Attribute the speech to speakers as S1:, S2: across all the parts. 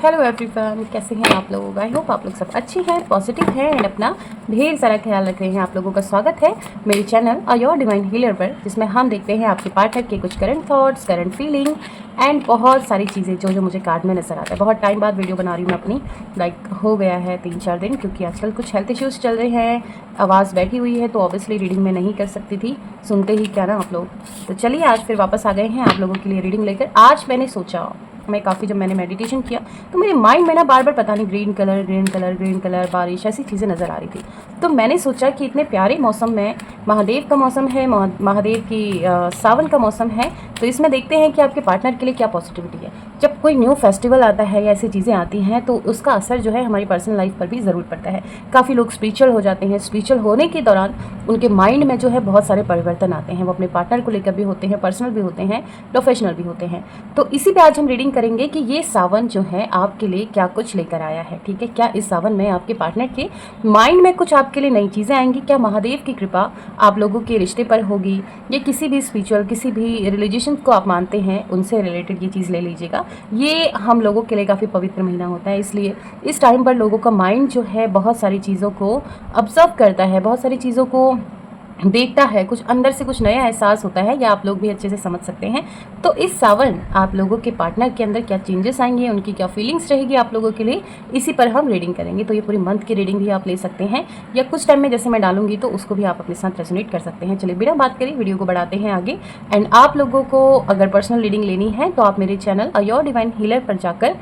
S1: Hello everyone, कैसे हैं आप लोग। आई होप आप लोग सब अच्छे हैं, पॉजिटिव हैं एंड अपना ढेर सारा ख्याल रख रहे हैं। आप लोगों का स्वागत है मेरे channel a your divine healer पर, जिसमें हम देखते हैं आपके पार्टनर के कुछ current thoughts, current feeling and बहुत सारी चीज़ें जो मुझे कार्ड में नज़र आता है। बहुत टाइम बाद वीडियो बना रही हूँ मैं अपनी, लाइक हो गया है 3-4 दिन, क्योंकि आजकल कुछ हेल्थ इश्यूज़ चल रहे हैं, आवाज़ बैठी हुई है, तो ऑब्वियसली रीडिंग में नहीं कर सकती थी, सुनते ही क्या ना आप लोग। तो चलिए आज फिर वापस आ गए हैं आप लोगों के लिए रीडिंग लेकर। आज मैंने सोचा, मैं काफ़ी जब मैंने मेडिटेशन किया तो मेरे माइंड में ना बार बार पता नहीं green colour green colour green colour, बारिश, ऐसी चीज़ें नज़र आ रही थी। तो मैंने सोचा कि इतने प्यारे मौसम में, महादेव का मौसम है, महादेव की सावन का मौसम है, तो इसमें देखते हैं कि आपके पार्टनर के लिए क्या पॉजिटिविटी है। जब कोई न्यू फेस्टिवल आता है या ऐसी चीज़ें आती हैं तो उसका असर जो है हमारी पर्सनल लाइफ पर भी ज़रूर पड़ता है। काफ़ी लोग स्पिरिचुअल हो जाते हैं, स्पिरिचुअल होने के दौरान उनके माइंड में जो है बहुत सारे परिवर्तन आते हैं। वो अपने पार्टनर को लेकर भी होते हैं, पर्सनल भी होते हैं, प्रोफेशनल भी होते हैं। तो इसी पे आज हम रीडिंग करेंगे कि ये सावन जो है आपके लिए क्या कुछ लेकर आया है। ठीक है, क्या इस सावन में आपके पार्टनर के माइंड में कुछ आपके लिए नई चीज़ें आएंगी? क्या महादेव की कृपा आप लोगों के रिश्ते पर होगी? या किसी भी स्पिरिचुअल, किसी भी रिलीजियन को आप मानते हैं उनसे रिलेटेड ये चीज़ ले लीजिएगा। ये हम लोगों के लिए काफ़ी पवित्र महीना होता है, इसलिए इस टाइम पर लोगों का माइंड जो है बहुत सारी चीज़ों को ऑब्जर्व करता है, बहुत सारी चीज़ों को देखता है, कुछ अंदर से कुछ नया एहसास होता है, या आप लोग भी अच्छे से समझ सकते हैं। तो इस सावन आप लोगों के पार्टनर के अंदर क्या चेंजेस आएंगे, उनकी क्या फीलिंग्स रहेगी आप लोगों के लिए, इसी पर हम रीडिंग करेंगे। तो ये पूरी मंथ की रीडिंग भी आप ले सकते हैं, या कुछ टाइम में जैसे मैं डालूंगी तो उसको भी आप अपने साथ रेजोनेट कर सकते हैं। चलिए बिना बात करें वीडियो को बढ़ाते हैं आगे। एंड आप लोगों को अगर पर्सनल रीडिंग लेनी है तो आप मेरे channel a your divine healer पर जाकर,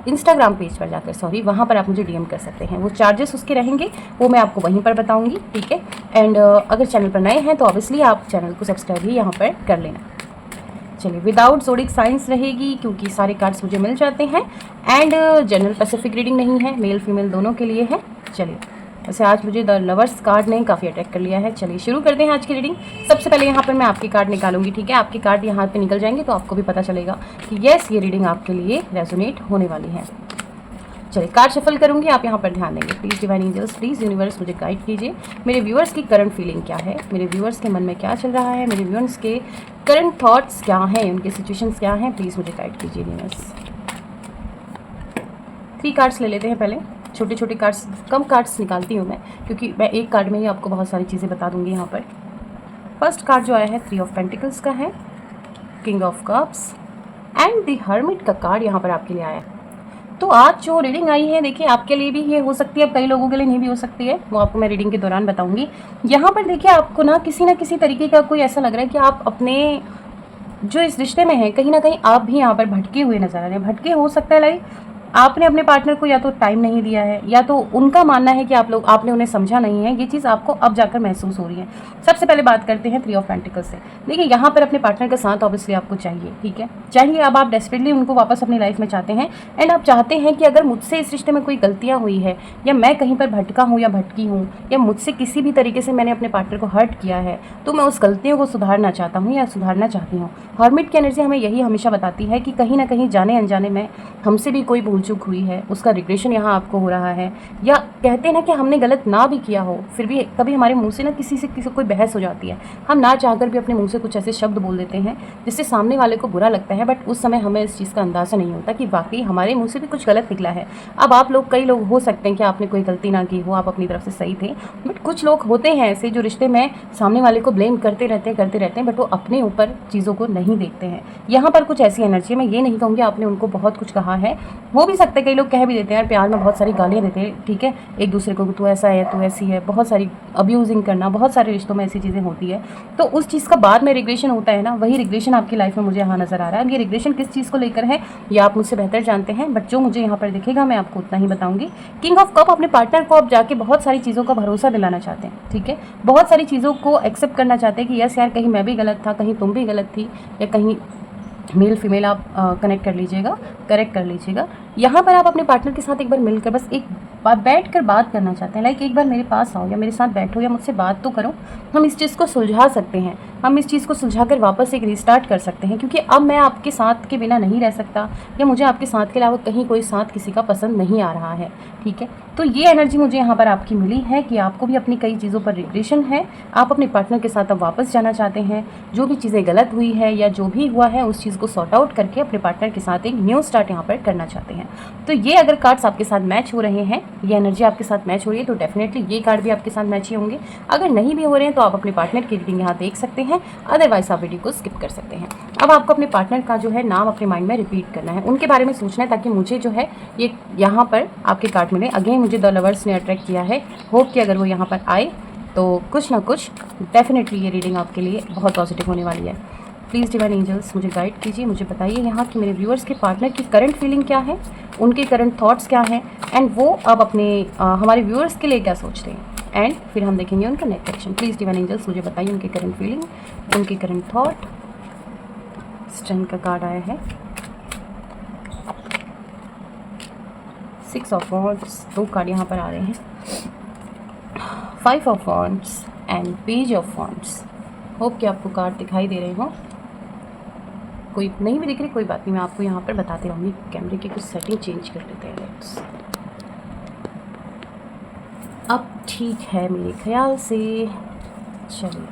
S1: इंस्टाग्राम पेज पर जाकर, वहाँ पर आप मुझे DM कर सकते हैं। वो चार्जेस उसके रहेंगे वो मैं आपको वहीं पर बताऊँगी, ठीक है। एंड अगर चैनल पर नए हैं तो ऑब्वियसली आप चैनल को सब्सक्राइब भी यहाँ पर कर लेना। चलिए विदाउट ज़ोडिक साइंस रहेगी, क्योंकि सारे कार्ड्स मुझे मिल जाते हैं। एंड जनरल पैसिफिक रीडिंग नहीं है, मेल फीमेल दोनों के लिए है। चलिए, वैसे आज मुझे द लवर्स कार्ड ने काफ़ी अटैक कर लिया है। चलिए शुरू करते हैं आज की रीडिंग। सबसे पहले यहाँ पर मैं आपके कार्ड निकालूंगी, ठीक है। आपके कार्ड यहाँ पे निकल जाएंगे तो आपको भी पता चलेगा कि यस, ये रीडिंग आपके लिए रेजोनेट होने वाली है। चलिए कार्ड शफल करूंगी, आप यहाँ पर ध्यान देंगे। Please divine angels, please universe मुझे गाइड कीजिए। मेरे व्यूअर्स की करंट फीलिंग क्या है, मेरे व्यूअर्स के मन में क्या चल रहा है, मेरे व्यूअर्स के करंट थॉट्स क्या हैं, उनके सिचुएशंस क्या हैं, प्लीज़ मुझे गाइड कीजिए यूनिवर्स। 3 कार्ड्स ले लेते हैं पहले, छोटे छोटे कार्ड्स, कम कार्ड्स निकालती हूँ मैं, क्योंकि मैं एक कार्ड में ही आपको बहुत सारी चीज़ें बता दूँगी यहाँ पर। फर्स्ट कार्ड जो आया है 3 ऑफ पेंटिकल्स का है, king of cups and the hermit का कार्ड यहाँ पर आपके लिए आया है। तो आज जो रीडिंग आई है, देखिए आपके लिए भी ये हो सकती है, अब कई लोगों के लिए नहीं भी हो सकती है, वो आपको मैं रीडिंग के दौरान बताऊंगी। यहाँ पर देखिए आपको ना किसी तरीके का कोई ऐसा लग रहा है कि आप अपने जो इस रिश्ते में हैं, कहीं ना कहीं आप भी यहाँ पर भटके हुए नजर आ रहे हैं। भटके हो सकता है लाइक आपने अपने पार्टनर को या तो टाइम नहीं दिया है, या तो उनका मानना है कि आपने उन्हें समझा नहीं है। ये चीज़ आपको अब जाकर महसूस हो रही है। सबसे पहले बात करते हैं 3 ऑफ पेंटिकल्स से। देखिए यहाँ पर अपने पार्टनर का साथ ऑब्वियसली आपको चाहिए, ठीक है, चाहिए। अब आप डेस्परेटली उनको वापस अपनी लाइफ में चाहते हैं, एंड आप चाहते हैं कि अगर मुझसे इस रिश्ते में कोई गलतियाँ हुई है, या मैं कहीं पर भटका हूँ या भटकी हूँ, या मुझसे किसी भी तरीके से मैंने अपने पार्टनर को हर्ट किया है, तो मैं उस गलतियों को सुधारना चाहता हूँ या सुधारना चाहती हूँ। हर्मिट की एनर्जी हमें यही हमेशा बताती है कि कहीं ना कहीं जाने अनजाने में हमसे भी कोई भूल चूक हुई है, उसका रिग्रेशन यहाँ आपको हो रहा है। या कहते हैं ना कि हमने गलत ना भी किया हो, फिर भी कभी हमारे मुंह से ना किसी से कोई बहस हो जाती है, हम ना चाहकर भी अपने मुंह से कुछ ऐसे शब्द बोल देते हैं जिससे सामने वाले को बुरा लगता है, बट उस समय हमें इस चीज़ का अंदाज़ा नहीं होता कि वाकई हमारे मुंह से भी कुछ गलत निकला है। अब आप लोग, कई लोग हो सकते हैं कि आपने कोई गलती ना की हो, आप अपनी तरफ से सही थे, बट कुछ लोग होते हैं ऐसे जो रिश्ते में सामने वाले को ब्लेम करते रहते हैं, बट वो अपने ऊपर चीज़ों को नहीं देखते हैं। यहाँ पर कुछ ऐसी एनर्जी है, मैं ये नहीं कहूँगी आपने उनको बहुत कुछ कहा है, हो भी सकता है, कई लोग कह भी देते हैं यार, प्यार में बहुत सारी गालियाँ देते हैं, ठीक है, एक दूसरे को, तू ऐसा है, तू ऐसी है, बहुत सारी अब्यूजिंग करना, बहुत सारे रिश्तों में ऐसी चीज़ें होती है। तो उस चीज़ का बाद में रिग्रेशन होता है ना, वही रिग्रेशन आपकी लाइफ में मुझे यहाँ नज़र आ रहा है। अब ये रिग्रेशन किस चीज़ को लेकर है ये आप मुझसे बेहतर जानते हैं, बट जो मुझे यहाँ पर दिखेगा मैं आपको उतना ही बताऊँगी। किंग ऑफ कप अपने पार्टनर को आप जाके बहुत सारी चीज़ों का भरोसा दिलाना चाहते हैं, ठीक है, बहुत सारी चीज़ों को एक्सेप्ट करना चाहते हैं कि यस यार, कहीं मैं भी गलत था, कहीं तुम भी गलत थी, या कहीं मेल फीमेल आप कनेक्ट कर लीजिएगा, करेक्ट कर लीजिएगा। यहाँ पर आप अपने पार्टनर के साथ एक बार मिलकर बस एक बार बैठ कर बात करना चाहते हैं, लाइक एक बार मेरे पास आओ, या मेरे साथ बैठो, या मुझसे बात तो करो, हम इस चीज़ को सुलझा सकते हैं। हम इस चीज़ को सुलझाकर वापस एक रीस्टार्ट कर सकते हैं, क्योंकि अब मैं आपके साथ के बिना नहीं रह सकता, या मुझे आपके साथ के अलावा कहीं कोई साथ किसी का पसंद नहीं आ रहा है। ठीक है, तो ये एनर्जी मुझे यहाँ पर आपकी मिली है कि आपको भी अपनी कई चीज़ों पर रिग्रेशन है, आप अपने पार्टनर के साथ अब वापस जाना चाहते हैं, जो भी चीज़ें गलत हुई है या जो भी हुआ है उस चीज़ को सॉर्ट आउट करके अपने पार्टनर के साथ एक न्यू स्टार्ट यहाँ पर करना चाहते हैं। तो ये अगर कार्ड्स आपके साथ मैच हो रहे हैं, ये एनर्जी आपके साथ मैच हो रही है, तो डेफिनेटली ये कार्ड भी आपके साथ मैच ही होंगे। अगर नहीं भी हो रहे हैं तो आप अपने पार्टनर की रीडिंग यहाँ देख सकते हैं, अदरवाइज आप वीडियो को स्किप कर सकते हैं। अब आपको अपने पार्टनर का जो है नाम अपने माइंड में रिपीट करना है, उनके बारे में सोचना है, ताकि मुझे जो है ये यहाँ पर आपके कार्ड मिले। अगेन मुझे द लवर्स ने अट्रैक्ट किया है, होप कि अगर वो यहाँ पर आए तो कुछ ना कुछ डेफिनेटली ये रीडिंग आपके लिए बहुत पॉजिटिव होने वाली है। प्लीज़ डिवाइन एंजल्स मुझे गाइड कीजिए, मुझे बताइए यहाँ कि मेरे व्यूअर्स के पार्टनर की करंट फीलिंग क्या है, उनके करंट थॉट्स क्या हैं, एंड वो अब अपने हमारे व्यूअर्स के लिए क्या सोचते हैं, एंड फिर हम देखेंगे उनका next action. Please divine angels मुझे बताइए उनके करंट फीलिंग, उनके करंट थॉट। स्ट्रेंथ का कार्ड आया है, 6 ऑफ वॉन्ड्स, 2 कार्ड यहाँ पर आ रहे हैं, 5 of wands and page of wands. Hope कि आपको कार्ड दिखाई दे रहे हो, कोई नहीं भी दिख रही कोई बात नहीं, मैं आपको यहाँ पर बताती रहूँगी। कैमरे की कुछ सेटिंग चेंज कर लेते हैं, लेट्स। अब ठीक है मेरे ख्याल से, चलिए।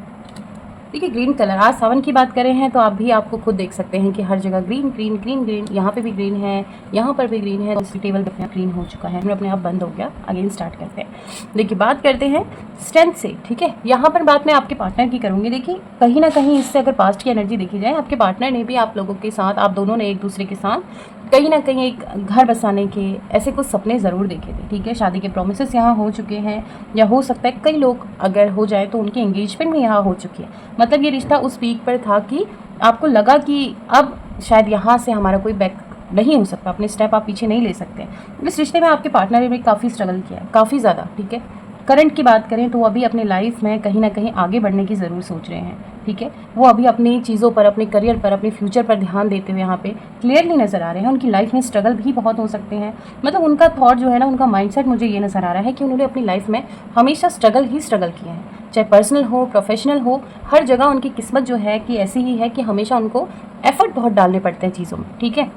S1: देखिए ग्रीन कलर, आज सावन की बात करें हैं तो आप भी आपको खुद देख सकते हैं कि हर जगह ग्रीन ग्रीन ग्रीन ग्रीन, यहाँ पे भी ग्रीन है, यहाँ पर भी ग्रीन है, तो टेबल पे ग्रीन हो चुका है, अपने आप बंद हो गया। अगेन स्टार्ट करते हैं। देखिए बात करते हैं स्ट्रेंथ से, ठीक है। यहाँ पर बात मैं आपके पार्टनर की करूँगी। देखिए कहीं ना कहीं इससे अगर पास्ट की एनर्जी देखी जाए, आपके पार्टनर ने भी आप लोगों के साथ, आप दोनों ने एक दूसरे के साथ कहीं ना कहीं एक घर बसाने के ऐसे कुछ सपने ज़रूर देखे थे, ठीक है। शादी के प्रोमिसेस यहाँ हो चुके हैं, या हो सकता है कई लोग अगर हो जाए तो उनकी एंगेजमेंट भी यहाँ हो चुकी है। मतलब ये रिश्ता उस पीक पर था कि आपको लगा कि अब शायद यहाँ से हमारा कोई बैक नहीं हो सकता, अपने स्टेप आप पीछे नहीं ले सकते। इस रिश्ते में आपके पार्टनर ने भी काफ़ी स्ट्रगल किया है, काफ़ी ज़्यादा, ठीक है। करंट की बात करें तो वो अभी अपने लाइफ में कहीं ना कहीं आगे बढ़ने की ज़रूर सोच रहे हैं, ठीक है। वो अभी अपनी चीज़ों पर, अपने करियर पर, अपने फ्यूचर पर ध्यान देते हुए यहाँ पे क्लियरली नज़र आ रहे हैं। उनकी लाइफ में स्ट्रगल भी बहुत हो सकते हैं, मतलब उनका थॉट जो है ना, उनका माइंडसेट मुझे ये नज़र आ रहा है कि उन्होंने अपनी लाइफ में हमेशा स्ट्रगल ही स्ट्रगल किया है, चाहे पर्सनल हो प्रोफेशनल हो, हर जगह उनकी किस्मत जो है कि ऐसी ही है कि हमेशा उनको एफर्ट बहुत डालने पड़ते हैं चीज़ों में, ठीक है।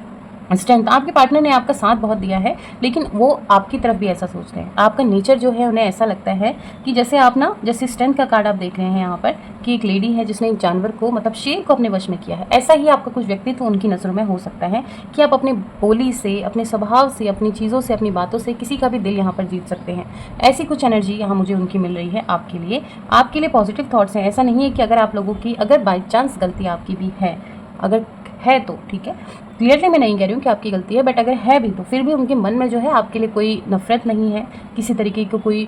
S1: स्ट्रेंथ, आपके पार्टनर ने आपका साथ बहुत दिया है, लेकिन वो आपकी तरफ भी ऐसा सोचते हैं। आपका नेचर जो है, उन्हें ऐसा लगता है कि जैसे आप ना, जैसे स्ट्रेंथ का कार्ड आप देख रहे हैं यहाँ पर कि एक लेडी है जिसने एक जानवर को, मतलब शेर को अपने वश में किया है। ऐसा ही आपका कुछ व्यक्तित्व उनकी नज़रों में हो सकता है कि आप अपने बोली से, अपने स्वभाव से, अपनी चीज़ों से, अपनी बातों से किसी का भी दिल यहाँ पर जीत सकते हैं। ऐसी कुछ एनर्जी यहाँ मुझे उनकी मिल रही है आपके लिए। आपके लिए पॉजिटिव थॉट्स हैं। ऐसा नहीं है कि अगर आप लोगों की, अगर बाई चांस गलती आपकी भी है, अगर है तो ठीक है, क्लियरली मैं नहीं कह रही हूँ कि आपकी गलती है, बट अगर है भी तो फिर भी उनके मन में जो है आपके लिए कोई नफरत नहीं है, किसी तरीके को कोई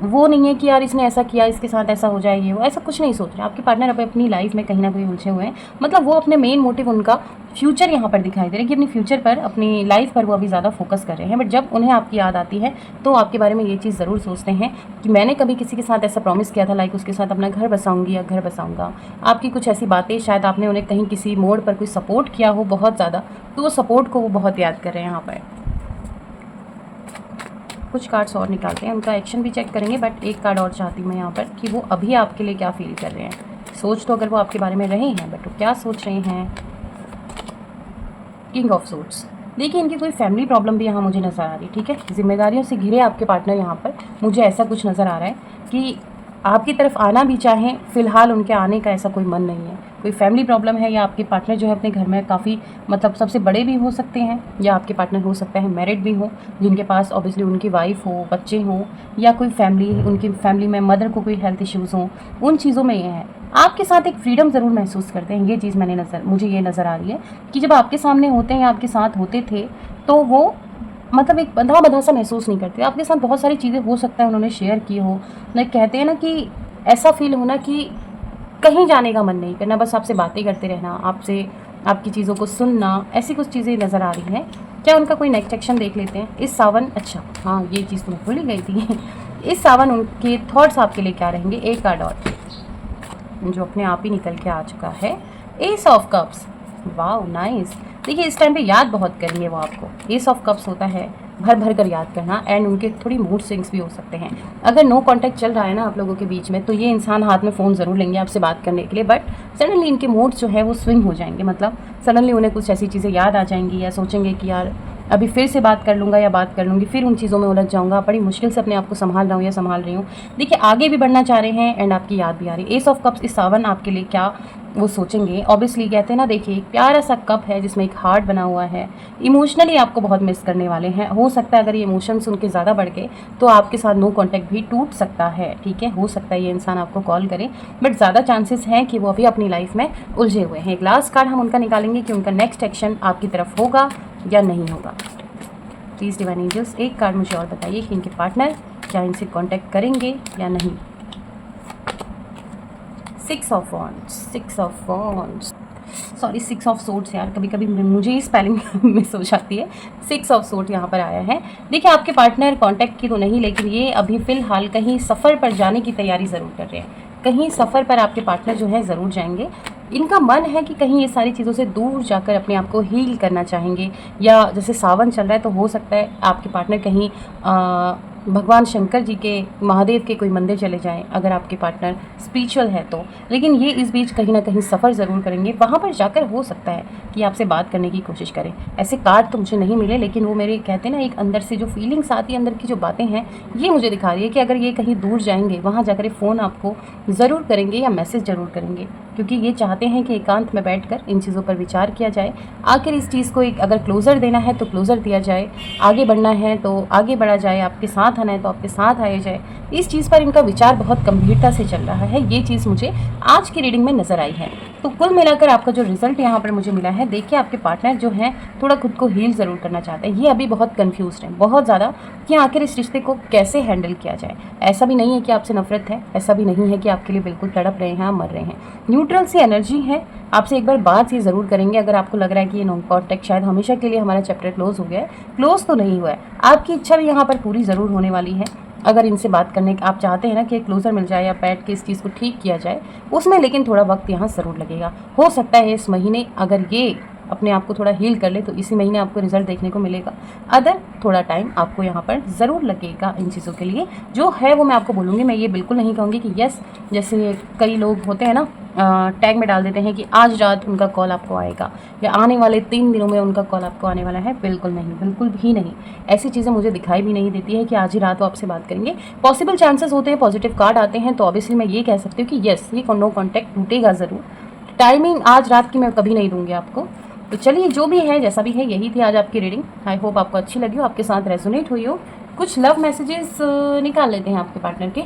S1: वो नहीं है कि यार इसने ऐसा किया, इसके साथ ऐसा हो जाए, ये वो, ऐसा कुछ नहीं सोच रहे। आपके पार्टनर अब अपनी लाइफ में कहीं ना कहीं उलझे हुए हैं, मतलब वो अपने मेन मोटिव, उनका फ्यूचर यहाँ पर दिखाई दे रहा है कि अपनी फ्यूचर पर, अपनी लाइफ पर वो अभी ज़्यादा फोकस कर रहे हैं। बट जब उन्हें आपकी याद आती है तो आपके बारे में ये चीज़ ज़रूर सोचते हैं कि मैंने कभी किसी के साथ ऐसा प्रॉमिस किया था, लाइक उसके साथ अपना घर बसाऊंगी या घर बसाऊंगा। आपकी कुछ ऐसी बातें, शायद आपने उन्हें कहीं किसी मोड़ पर कोई सपोर्ट किया हो बहुत ज़्यादा, तो वो सपोर्ट को वो बहुत याद कर रहे हैं यहाँ पर। कुछ कार्ड्स और निकालते हैं, उनका एक्शन भी चेक करेंगे, बट एक कार्ड और चाहती हूँ मैं यहाँ पर कि वो अभी आपके लिए क्या फील कर रहे हैं। सोच तो अगर वो आपके बारे में रहे हैं, बट वो क्या सोच रहे हैं। किंग ऑफ सूट्स, देखिए इनकी कोई फैमिली प्रॉब्लम भी यहाँ मुझे नज़र आ रही है, ठीक है। जिम्मेदारियों से घिरे आपके पार्टनर यहाँ पर, मुझे ऐसा कुछ नज़र आ रहा है कि आपकी तरफ आना भी चाहें, फ़िलहाल उनके आने का ऐसा कोई मन नहीं है। कोई फैमिली प्रॉब्लम है, या आपके पार्टनर जो है अपने घर में काफ़ी, मतलब सबसे बड़े भी हो सकते हैं, या आपके पार्टनर हो सकता है मैरिड भी हो, जिनके पास ऑब्वियसली उनकी वाइफ हो, बच्चे हों, या कोई फैमिली, उनकी फैमिली में मदर को कोई हेल्थ इश्यूज़ हों। उन चीज़ों में ये है, आपके साथ एक फ्रीडम ज़रूर महसूस करते हैं। ये चीज़ मुझे ये नज़र आ रही है कि जब आपके सामने होते हैं या आपके साथ होते थे, तो वो मतलब एक बंधा सा महसूस नहीं करते। आपके साथ बहुत सारी चीज़ें हो सकता है उन्होंने शेयर की हो, लाइक कहते हैं ना कि ऐसा फील होना कि कहीं जाने का मन नहीं करना, बस आपसे बातें करते रहना, आपसे आपकी चीज़ों को सुनना, ऐसी कुछ चीज़ें नज़र आ रही हैं। क्या उनका कोई नेक्स्ट एक्शन देख लेते हैं इस सावन। अच्छा हाँ, ये चीज़ तो मैं भूल ही गई थी। इस सावन उनके थॉट्स आपके लिए क्या रहेंगे। एक कार्ड और जो अपने आप ही निकल के आ चुका है, S of cups. Wow nice. देखिए इस टाइम पे याद बहुत करेंगे वो आपको। एस ऑफ कप्स होता है भर भर कर याद करना, एंड उनके थोड़ी मूड स्विंग्स भी हो सकते हैं। अगर नो कांटेक्ट चल रहा है ना आप लोगों के बीच में, तो ये इंसान हाथ में फ़ोन ज़रूर लेंगे आपसे बात करने के लिए, बट सडनली इनके मूड जो है वो स्विंग हो जाएंगे। मतलब सडनली उन्हें कुछ ऐसी चीज़ें याद आ जाएंगी, या सोचेंगे कि यार अभी फिर से बात कर लूँगा या बात कर लूँगी, फिर उन चीज़ों में उलझ जाऊँगा, बड़ी मुश्किल से अपने आप को संभाल रहा हूँ या संभाल रही हूँ। देखिए आगे भी बढ़ना चाह रहे हैं, एंड आपकी याद भी आ रही है। एस ऑफ कप्स, इस सावन आपके लिए क्या वो सोचेंगे। ऑब्वियसली कहते हैं ना, देखिए एक प्यारा सा कप है जिसमें एक हार्ट बना हुआ है। इमोशनली आपको बहुत मिस करने वाले हैं। हो सकता है अगर ये इमोशंस उनके ज़्यादा बढ़ गए तो आपके साथ नो कांटेक्ट भी टूट सकता है, ठीक है। हो सकता है ये इंसान आपको कॉल करे, बट ज़्यादा चांसेस हैं कि वो अभी अपनी लाइफ में उलझे हुए हैं। एक लास्ट कार्ड हम उनका निकालेंगे कि उनका नेक्स्ट एक्शन आपकी तरफ होगा या नहीं होगा। प्लीज़ डिवाइन एंजल्स एक कार्ड मुझे और बताइए कि इनके पार्टनर क्या इनसे कांटेक्ट करेंगे या नहीं। 6 of wands, 6 of wands, sorry 6 of swords, यार कभी कभी मुझे ही स्पेलिंग मिस हो जाती है। 6 ऑफ सोर्ड यहाँ पर आया है। देखिए आपके पार्टनर कांटेक्ट की तो नहीं, लेकिन ये अभी फ़िलहाल कहीं सफ़र पर जाने की तैयारी ज़रूर कर रहे हैं। कहीं सफ़र पर आपके पार्टनर जो है ज़रूर जाएंगे। इनका मन है कि कहीं ये सारी चीज़ों से दूर जाकर अपने आप को हील करना चाहेंगे, या जैसे सावन चल रहा है तो हो सकता है आपके पार्टनर कहीं भगवान शंकर जी के, महादेव के कोई मंदिर चले जाएं, अगर आपके पार्टनर स्पिरिचुअल है तो। लेकिन ये इस बीच कहीं ना कहीं सफ़र ज़रूर करेंगे। वहाँ पर जाकर हो सकता है कि आपसे बात करने की कोशिश करें। ऐसे कार्ड तो मुझे नहीं मिले, लेकिन वो मेरे कहते हैं ना, एक अंदर से जो फीलिंग्स आती है, अंदर की जो बातें हैं, ये मुझे दिखा रही है कि अगर ये कहीं दूर जाएंगे, वहाँ जाकर फ़ोन आपको ज़रूर करेंगे या मैसेज ज़रूर करेंगे, क्योंकि ये चाहते हैं कि एकांत में बैठकर इन चीज़ों पर विचार किया जाए। आखिर इस चीज़ को एक अगर क्लोज़र देना है तो क्लोज़र दिया जाए, आगे बढ़ना है तो आगे बढ़ा जाए, आपके साथ आना है तो आपके साथ आया जाए। इस चीज़ पर इनका विचार बहुत गंभीरता से चल रहा है। ये चीज़ मुझे आज की रीडिंग में नज़र आई है। तो कुल मिलाकर आपका जो रिजल्ट यहाँ पर मुझे मिला है, देखिए आपके पार्टनर जो हैं थोड़ा खुद को हील ज़रूर करना चाहते हैं। ये अभी बहुत कन्फ्यूज़ड हैं, बहुत ज़्यादा, कि आखिर इस रिश्ते को कैसे हैंडल किया जाए। ऐसा भी नहीं है कि आपसे नफरत है, ऐसा भी नहीं है कि आपके लिए बिल्कुल तड़प रहे हैं, मर रहे हैं। न्यूट्रल सी एनर्जी है। आपसे एक बार बात ये ज़रूर करेंगे अगर आपको लग रहा है कि ये नो कांटेक्ट शायद हमेशा के लिए हमारा चैप्टर क्लोज हो गया है। क्लोज तो नहीं हुआ है, आपकी इच्छा भी यहाँ पर पूरी ज़रूर होने वाली है। अगर इनसे बात करने आप चाहते हैं ना कि क्लोजर मिल जाए या बैठ के इस चीज़ को ठीक किया जाए, उसमें लेकिन थोड़ा वक्त यहाँ ज़रूर लगेगा। हो सकता है इस महीने अगर ये अपने आप को थोड़ा हील कर ले तो इसी महीने आपको रिजल्ट देखने को मिलेगा। अदर थोड़ा टाइम आपको यहाँ पर ज़रूर लगेगा इन चीज़ों के लिए। जो है वो मैं आपको बोलूँगी, मैं ये बिल्कुल नहीं कहूँगी कि यस, जैसे कई लोग होते हैं ना, टैग में डाल देते हैं कि आज रात उनका कॉल आपको आएगा या आने वाले 3 दिनों में उनका कॉल आपको आने वाला है। बिल्कुल नहीं, बिल्कुल भी नहीं। ऐसी चीज़ें मुझे दिखाई भी नहीं देती है कि आज ही रात वो आपसे बात करेंगे। पॉसिबल चांसेस होते हैं, पॉजिटिव कार्ड आते हैं तो ऑब्वियसली मैं ये कह सकती हूँ कि येस, ये नो कॉन्टैक्ट टूटेगा ज़रूर। टाइमिंग आज रात की मैं कभी नहीं दूँगी आपको। तो चलिए, जो भी है जैसा भी है, यही थी आज आपकी रीडिंग। आई होप आपको अच्छी लगी हो, आपके साथ रेजोनेट हुई हो। कुछ लव मैसेजेस निकाल लेते हैं आपके पार्टनर के।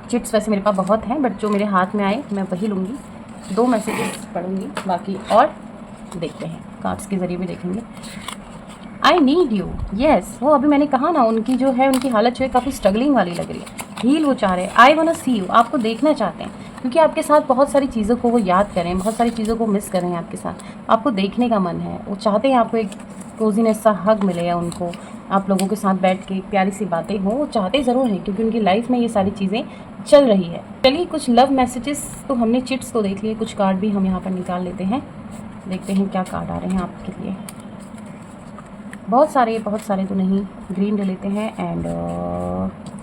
S1: चिट्स वैसे मेरे पास बहुत हैं, बट जो मेरे हाथ में आए मैं वही लूँगी। 2 मैसेजेस पढ़ूँगी, बाकी और देखते हैं, कार्ड्स के ज़रिए भी देखेंगे। आई नीड यू, येस, वो अभी मैंने कहा ना, उनकी जो है, उनकी हालत जो है काफ़ी स्ट्रगलिंग वाली लग रही है। हील वो चाह रहे हैं। I want to see you, आपको देखना चाहते हैं, क्योंकि आपके साथ बहुत सारी चीज़ों को वो याद करें, बहुत सारी चीज़ों को मिस करें आपके साथ। आपको देखने का मन है, वो चाहते हैं आपको एक कोजीनेस सा हग मिले, या उनको आप लोगों के साथ बैठ के प्यारी सी बातें हो, वो चाहते ज़रूर हैं, क्योंकि उनकी लाइफ में ये सारी चीज़ें चल रही है। चलिए, कुछ लव मैसेजेस तो हमने, चिट्स तो देख लिए, कुछ कार्ड भी हम यहाँ पर निकाल लेते हैं। देखते हैं क्या कार्ड आ रहे हैं आपके लिए। बहुत सारे तो नहीं, ग्रीन ले लेते हैं एंड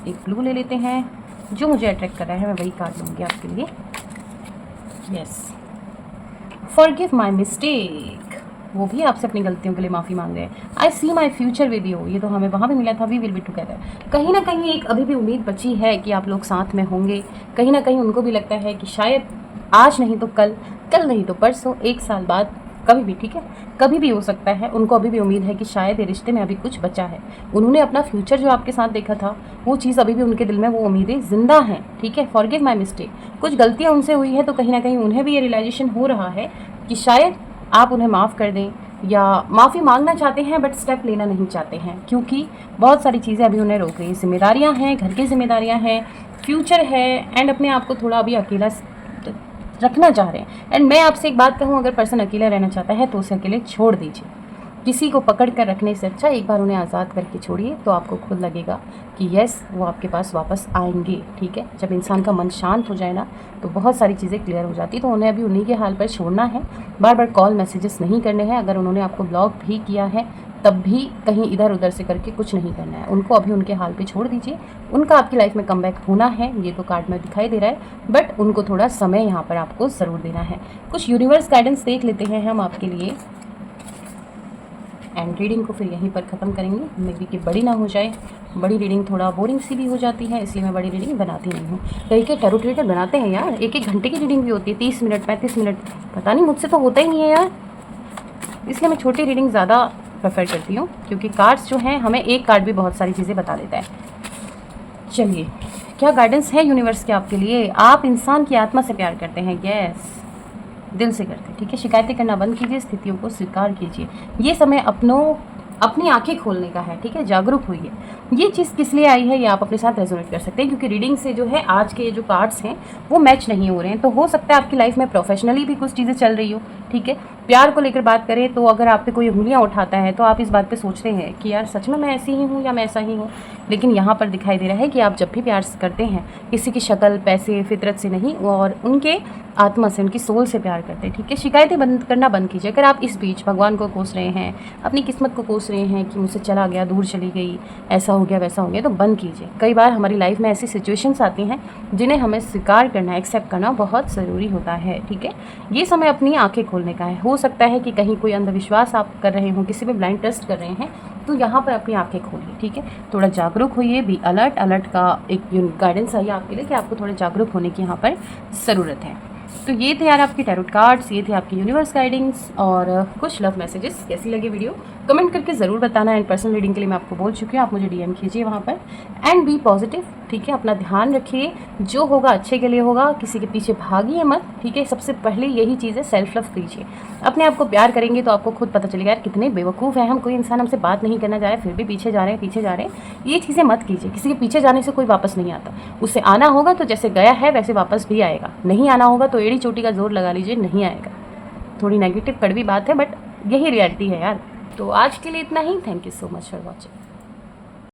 S1: एक ब्लू ले लेते हैं। जो मुझे अट्रैक्ट कर रहा है मैं वही कार्ड लूँगी आपके लिए। यस, फॉरगिव माई मिस्टेक, वो भी आपसे अपनी गलतियों के लिए माफ़ी मांग रहे हैं। आई सी माई फ्यूचर विद यू, ये तो हमें वहाँ भी मिला था, वी विल बी टुगेदर। कहीं ना कहीं एक अभी भी उम्मीद बची है कि आप लोग साथ में होंगे। कहीं ना कहीं उनको भी लगता है कि शायद आज नहीं तो कल, कल नहीं तो परसों, 1 साल बाद, कभी भी, ठीक है, कभी भी हो सकता है। उनको अभी भी उम्मीद है कि शायद ये रिश्ते में अभी कुछ बचा है। उन्होंने अपना फ्यूचर जो आपके साथ देखा था, वो चीज़ अभी भी उनके दिल में, वो उम्मीदें ज़िंदा हैं, ठीक है। फॉरगिव माई मिस्टेक, कुछ गलतियाँ उनसे हुई है तो कहीं ना कहीं उन्हें भी ये रियलाइजेशन हो रहा है कि शायद आप उन्हें माफ़ कर दें, या माफ़ी मांगना चाहते हैं बट स्टेप लेना नहीं चाहते हैं, क्योंकि बहुत सारी चीज़ें अभी उन्हें रोक रही हैं। जिम्मेदारियाँ हैं, घर की जिम्मेदारियाँ हैं, फ्यूचर है, एंड अपने आप को थोड़ा अभी अकेला रखना चाह रहे हैं। एंड मैं आपसे एक बात कहूँ, अगर पर्सन अकेला रहना चाहता है तो उसे अकेले छोड़ दीजिए। किसी को पकड़ कर रखने से अच्छा एक बार उन्हें आज़ाद करके छोड़िए, तो आपको खुद लगेगा कि यस, वो आपके पास वापस आएंगे, ठीक है। जब इंसान का मन शांत हो जाए ना, तो बहुत सारी चीज़ें क्लियर हो जाती। तो उन्हें अभी उन्हीं के हाल पर छोड़ना है, बार बार कॉल मैसेजेस नहीं करने हैं। अगर उन्होंने आपको ब्लॉक भी किया है तब भी कहीं इधर उधर से करके कुछ नहीं करना है, उनको अभी उनके हाल पे छोड़ दीजिए। उनका आपकी लाइफ में कमबैक होना है, ये तो कार्ड में दिखाई दे रहा है, बट उनको थोड़ा समय यहाँ पर आपको ज़रूर देना है। कुछ यूनिवर्स गाइडेंस देख लेते हैं हम आपके लिए, एंड रीडिंग को फिर यहीं पर ख़त्म करेंगे। मे बी कि बड़ी ना हो जाए, बड़ी रीडिंग थोड़ा बोरिंग सी भी हो जाती है, इसलिए मैं बड़ी रीडिंग बनाती नहीं हूँ। कई के टैरोट रीडर बनाते हैं यार, 1-1 घंटे की रीडिंग भी होती है, 30 मिनट 35 मिनट, पता नहीं मुझसे तो होता ही नहीं है यार, इसलिए मैं छोटी रीडिंग ज़्यादा प्रेफर करती हूँ, क्योंकि कार्ड्स जो हैं हमें एक कार्ड भी बहुत सारी चीज़ें बता देता है। चलिए, क्या गाइडेंस है यूनिवर्स के आपके लिए? आप इंसान की आत्मा से प्यार करते हैं, यस, दिल से करते हैं, ठीक है। शिकायतें करना बंद कीजिए, स्थितियों को स्वीकार कीजिए। ये समय अपनी आंखें खोलने का है, ठीक है, जागरूक होइए। ये चीज़ किस लिए आई है ये आप अपने साथ रेजोनेट कर सकते हैं, क्योंकि रीडिंग से जो है आज के जो कार्ड्स हैं वो मैच नहीं हो रहे हैं। तो हो सकता है आपकी लाइफ में प्रोफेशनली भी कुछ चीज़ें चल रही हो, ठीक है। प्यार को लेकर बात करें तो अगर आप पे कोई उंगलियां उठाता है तो आप इस बात पे सोचते हैं कि यार सच में मैं ऐसी ही हूँ या मैं ऐसा ही हूँ, लेकिन यहाँ पर दिखाई दे रहा है कि आप जब भी प्यार करते हैं किसी की शक्ल, पैसे, फितरत से नहीं, और उनके आत्मा से, उनकी सोल से प्यार करते हैं, ठीक है। शिकायतें बंद करना बंद कीजिए। अगर आप इस बीच भगवान को कोस रहे हैं, अपनी किस्मत को कोस रहे हैं कि मुझसे चला गया, दूर चली गई, ऐसा हो गया वैसा हो गया, तो बंद कीजिए। कई बार हमारी लाइफ में ऐसी सिचुएशंस आती हैं जिन्हें हमें स्वीकार करना, एक्सेप्ट करना बहुत ज़रूरी होता है, ठीक है। ये समय अपनी आंखें खोलने का है। हो सकता है कि कहीं कोई अंधविश्वास आप कर रहे हो, किसी पे ब्लाइंड ट्रस्ट कर रहे हैं, तो यहाँ पर अपनी आंखें खोलिए, ठीक है। थोड़ा जागरूक होइए, बी अलर्ट। अलर्ट का एक गाइडेंस आई आपके लिए कि आपको थोड़े जागरूक होने की यहाँ पर ज़रूरत है। तो ये थे यार आपके टैरोट कार्ड्स, ये थे आपकी यूनिवर्स गाइडिंग्स और कुछ लव मैसेजेस। कैसी लगी वीडियो कमेंट करके ज़रूर बताना। एंड पर्सनल रीडिंग के लिए मैं आपको बोल चुकी हूँ, आप मुझे डीएम कीजिए वहाँ पर। एंड बी पॉजिटिव, ठीक है। अपना ध्यान रखिए, जो होगा अच्छे के लिए होगा, किसी के पीछे भागिए मत, ठीक है। सबसे पहले यही चीज़ है, सेल्फ लव कीजिए। अपने आप को प्यार करेंगे तो आपको खुद पता चलेगा यार कितने बेवकूफ़ हैं हम, कोई इंसान हमसे बात नहीं करना चाह रहा है फिर भी पीछे जा रहे हैं, पीछे जा रहे हैं। ये चीज़ें मत कीजिए, किसी के पीछे जाने से कोई वापस नहीं आता। उससे आना होगा तो जैसे गया है वैसे वापस भी आएगा, नहीं आना होगा तो एड़ी चोटी का जोर लगा लीजिए, नहीं आएगा। थोड़ी नेगेटिव कड़वी बात है, बट यही रियलिटी है यार। तो आज के लिए इतना ही। Thank you so much for watching.